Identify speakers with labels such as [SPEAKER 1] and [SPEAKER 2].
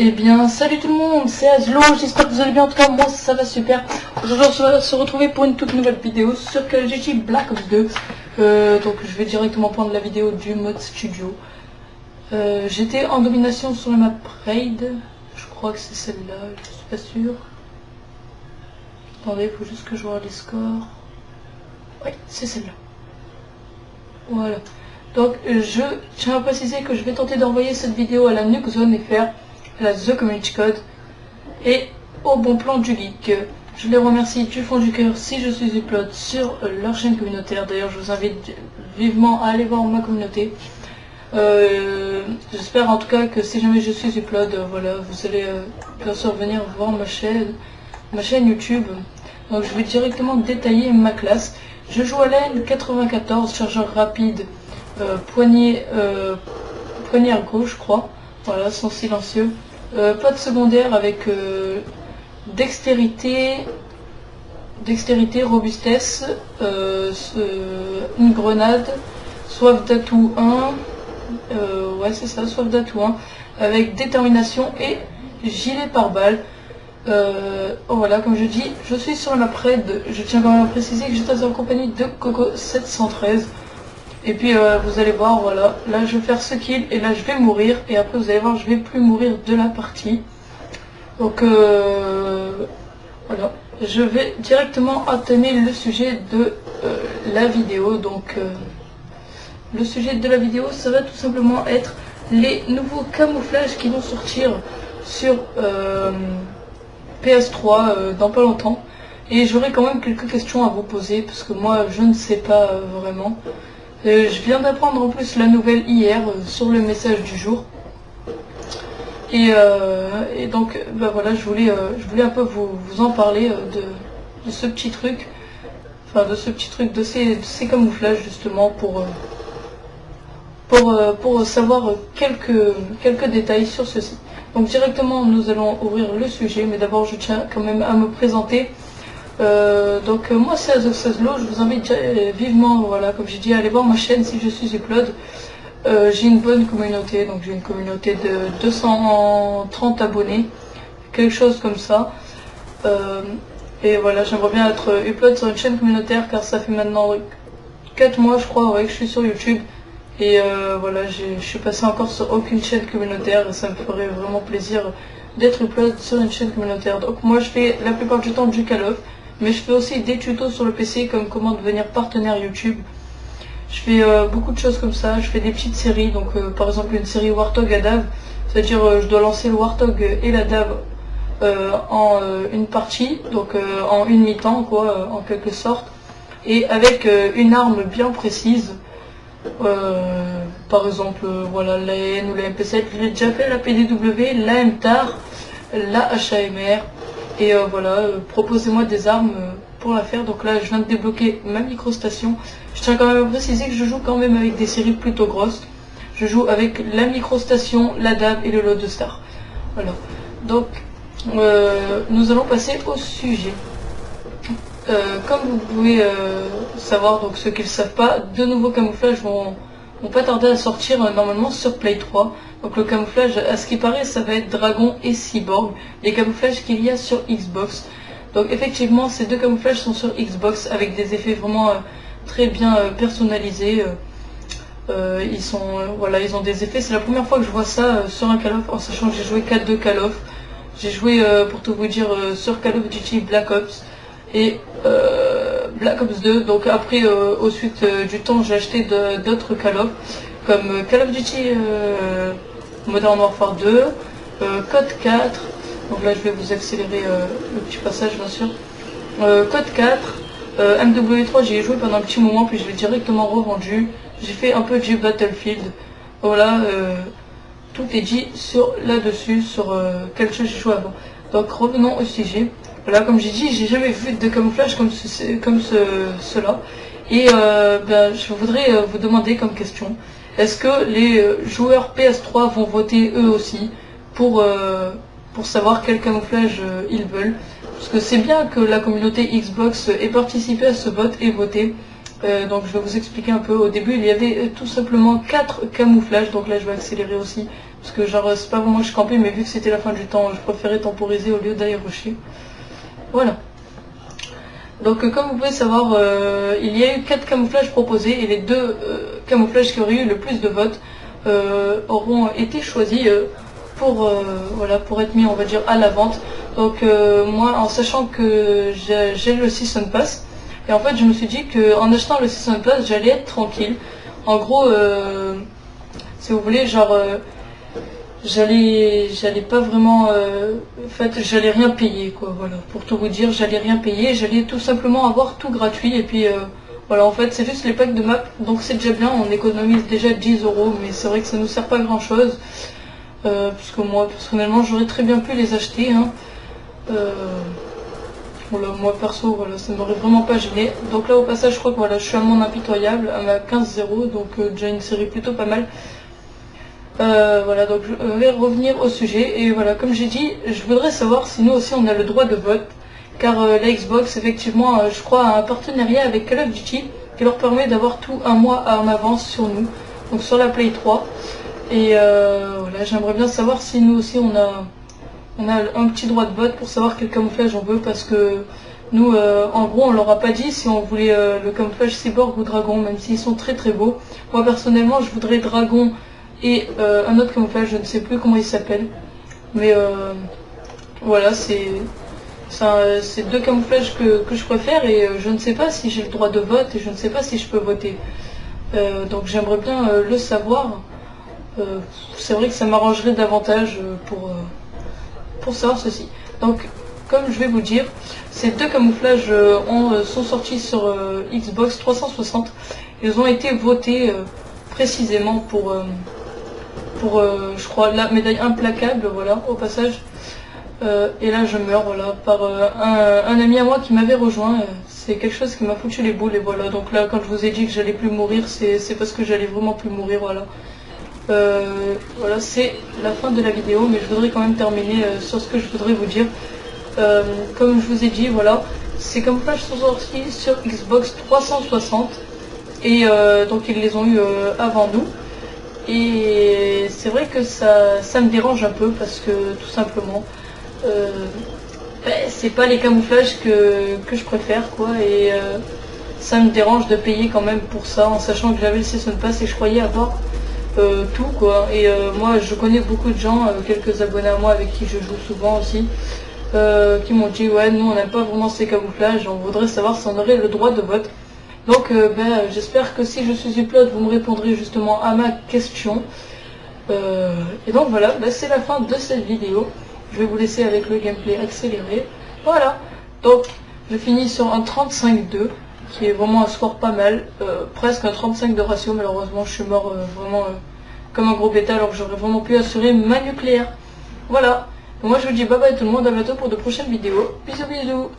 [SPEAKER 1] Eh bien, salut tout le monde, c'est Azlo, j'espère que vous allez bien, en tout cas moi ça va super. Aujourd'hui on va se retrouver pour une toute nouvelle vidéo sur Call of Duty Black Ops 2. Donc je vais directement prendre la vidéo du mode studio. J'étais en domination sur la map Raid, je crois que c'est celle-là, je suis pas sûr. Attendez, il faut juste que je vois les scores. Oui, c'est celle-là. Voilà. Donc je tiens à préciser que je vais tenter d'envoyer cette vidéo à la Nuke Zone FR, à la The Community Code et au Bon Plan du Geek. Je les remercie du fond du cœur si je suis upload sur leur chaîne communautaire. D'ailleurs je vous invite vivement à aller voir ma communauté. J'espère en tout cas que si jamais je suis upload, voilà, vous allez bien sûr venir voir ma chaîne YouTube. Donc je vais directement détailler ma classe. Je joue à la N94, chargeur rapide, poignée à gauche, je crois. Voilà, son silencieux. Pas de secondaire avec dextérité, robustesse, une grenade, soif d'atout 1, ouais c'est ça, soif d'atout 1, avec détermination et gilet pare-balles. Voilà, comme je dis, je suis sur la Raid. Je tiens quand même à préciser que j'étais en compagnie de Coco 713. Et puis vous allez voir, voilà, là je vais faire ce kill et là je vais mourir. Et après vous allez voir, je vais plus mourir de la partie. Donc voilà, je vais directement entamer le sujet de la vidéo. Donc le sujet de la vidéo, ça va tout simplement être les nouveaux camouflages qui vont sortir sur PS3 dans pas longtemps. Et j'aurai quand même quelques questions à vous poser parce que moi je ne sais pas vraiment. Je viens d'apprendre en plus la nouvelle hier sur le message du jour. Et donc bah voilà, je voulais un peu vous en parler de ce petit truc. Enfin de ce petit truc, de ces camouflages justement pour savoir quelques détails sur ceci. Donc directement nous allons ouvrir le sujet, mais d'abord je tiens quand même à me présenter. Donc moi c'est Azlo, je vous invite vivement, voilà, comme j'ai dit, à aller voir ma chaîne si je suis upload. J'ai une bonne communauté, donc j'ai une communauté de 230 abonnés, quelque chose comme ça. Et voilà, j'aimerais bien être upload sur une chaîne communautaire car ça fait maintenant 4 mois je crois, ouais, que je suis sur YouTube. Et voilà, je suis passé encore sur aucune chaîne communautaire et ça me ferait vraiment plaisir d'être upload sur une chaîne communautaire. Donc moi je fais la plupart du temps du Call of, mais je fais aussi des tutos sur le PC comme comment devenir partenaire YouTube. Je fais beaucoup de choses comme ça, je fais des petites séries, donc par exemple une série Warthog à DAV, c'est-à-dire je dois lancer le Warthog et la DAV en une partie, donc en une mi-temps quoi, en quelque sorte, et avec une arme bien précise. Par exemple voilà, la N ou la MP7, j'ai déjà fait la PDW, la MTAR, la HAMR, et voilà, proposez-moi des armes pour la faire. Donc là je viens de débloquer ma microstation. Je tiens quand même à préciser que je joue quand même avec des séries plutôt grosses. Je joue avec la microstation, la DAB et le lot de Star. Voilà, donc nous allons passer au sujet. Comme vous pouvez savoir, donc ceux qui ne le savent pas, de nouveaux camouflages vont pas tarder à sortir normalement sur Play 3. Donc le camouflage, à ce qui paraît, ça va être Dragon et Cyborg, les camouflages qu'il y a sur Xbox. Donc effectivement, ces deux camouflages sont sur Xbox avec des effets vraiment très bien personnalisés. Voilà, ils ont des effets. C'est la première fois que je vois ça sur un Call of, en sachant que j'ai joué 4-2 Call of. J'ai joué, pour tout vous dire, sur Call of Duty Black Ops et Black Ops 2, donc après au suite du temps j'ai acheté d'autres Call of comme Call of Duty Modern Warfare 2, Code 4, donc là je vais vous accélérer le petit passage bien sûr, Code 4, MW3 j'y ai joué pendant un petit moment puis je l'ai directement revendu, j'ai fait un peu du Battlefield, voilà, tout est dit là-dessus sur quel jeu j'ai joué avant. Donc revenons au sujet. Voilà, comme j'ai dit, j'ai jamais vu de camouflage comme cela. Et je voudrais vous demander comme question, est-ce que les joueurs PS3 vont voter eux aussi pour savoir quel camouflage ils veulent? Parce que c'est bien que la communauté Xbox ait participé à ce vote et voté. Donc je vais vous expliquer un peu. Au début il y avait tout simplement 4 camouflages, donc là je vais accélérer aussi parce que genre c'est pas vraiment que je campais, mais vu que c'était la fin du temps, je préférais temporiser au lieu d'aller rusher. Voilà. Donc comme vous pouvez savoir, il y a eu 4 camouflages proposés et les 2 camouflages qui auraient eu le plus de votes auront été choisis pour, voilà, pour être mis, on va dire, à la vente. Donc moi, en sachant que j'ai le Season Pass, et en fait je me suis dit qu'en achetant le Season Pass j'allais être tranquille. En gros, si vous voulez, genre j'allais pas vraiment, en fait j'allais rien payer, quoi. Voilà, pour tout vous dire, j'allais rien payer, j'allais tout simplement avoir tout gratuit. Et puis voilà, en fait c'est juste les packs de map, donc c'est déjà bien, on économise déjà 10 €, mais c'est vrai que ça nous sert pas grand chose, parce que moi personnellement j'aurais très bien pu les acheter, hein. Voilà, moi perso, voilà, ça m'aurait vraiment pas gêné. Donc là au passage je crois que voilà, je suis à mon impitoyable, à ma 15-0, donc déjà une série plutôt pas mal. Voilà, donc je vais revenir au sujet. Et voilà, comme j'ai dit, je voudrais savoir si nous aussi on a le droit de vote, car la Xbox effectivement je crois a un partenariat avec Call of Duty qui leur permet d'avoir tout un mois en avance sur nous, donc sur la Play 3. Et voilà, j'aimerais bien savoir si nous aussi on a un petit droit de vote pour savoir quel camouflage on veut, parce que nous en gros on leur a pas dit si on voulait le camouflage cyborg ou dragon, même s'ils sont très très beaux. Moi personnellement je voudrais dragon et un autre camouflage, je ne sais plus comment il s'appelle, mais voilà, c'est 2 camouflages que je préfère, et je ne sais pas si j'ai le droit de vote et je ne sais pas si je peux voter. Donc j'aimerais bien le savoir. C'est vrai que ça m'arrangerait davantage pour savoir ceci. Donc comme je vais vous dire, ces 2 camouflages sont sortis sur Xbox 360. Ils ont été votés précisément pour je crois la médaille implacable, voilà, au passage. Et là je meurs, voilà, par un ami à moi qui m'avait rejoint. C'est quelque chose qui m'a foutu les boules, et voilà. Donc là quand je vous ai dit que j'allais plus mourir, c'est parce que j'allais vraiment plus mourir, voilà. Voilà, c'est la fin de la vidéo, mais je voudrais quand même terminer sur ce que je voudrais vous dire. Comme je vous ai dit, voilà, ces camouflages sont sortis sur Xbox 360, et donc ils les ont eu avant nous. Et c'est vrai que ça me dérange un peu, parce que tout simplement c'est pas les camouflages que je préfère, quoi. Et ça me dérange de payer quand même pour ça, en sachant que j'avais le Season Pass et je croyais avoir tout, quoi. Et moi je connais beaucoup de gens, quelques abonnés à moi avec qui je joue souvent aussi, qui m'ont dit ouais, nous on n'aime pas vraiment ces camouflages, on voudrait savoir si on aurait le droit de vote. Donc j'espère que si je suis upload, vous me répondrez justement à ma question. Et donc voilà, c'est la fin de cette vidéo. Je vais vous laisser avec le gameplay accéléré. Voilà, donc je finis sur un 35-2, qui est vraiment un score pas mal, presque un 35 de ratio. Malheureusement je suis mort vraiment comme un gros bêta, alors que j'aurais vraiment pu assurer ma nucléaire. Voilà, donc moi je vous dis bye bye tout le monde, à bientôt pour de prochaines vidéos. Bisous bisous.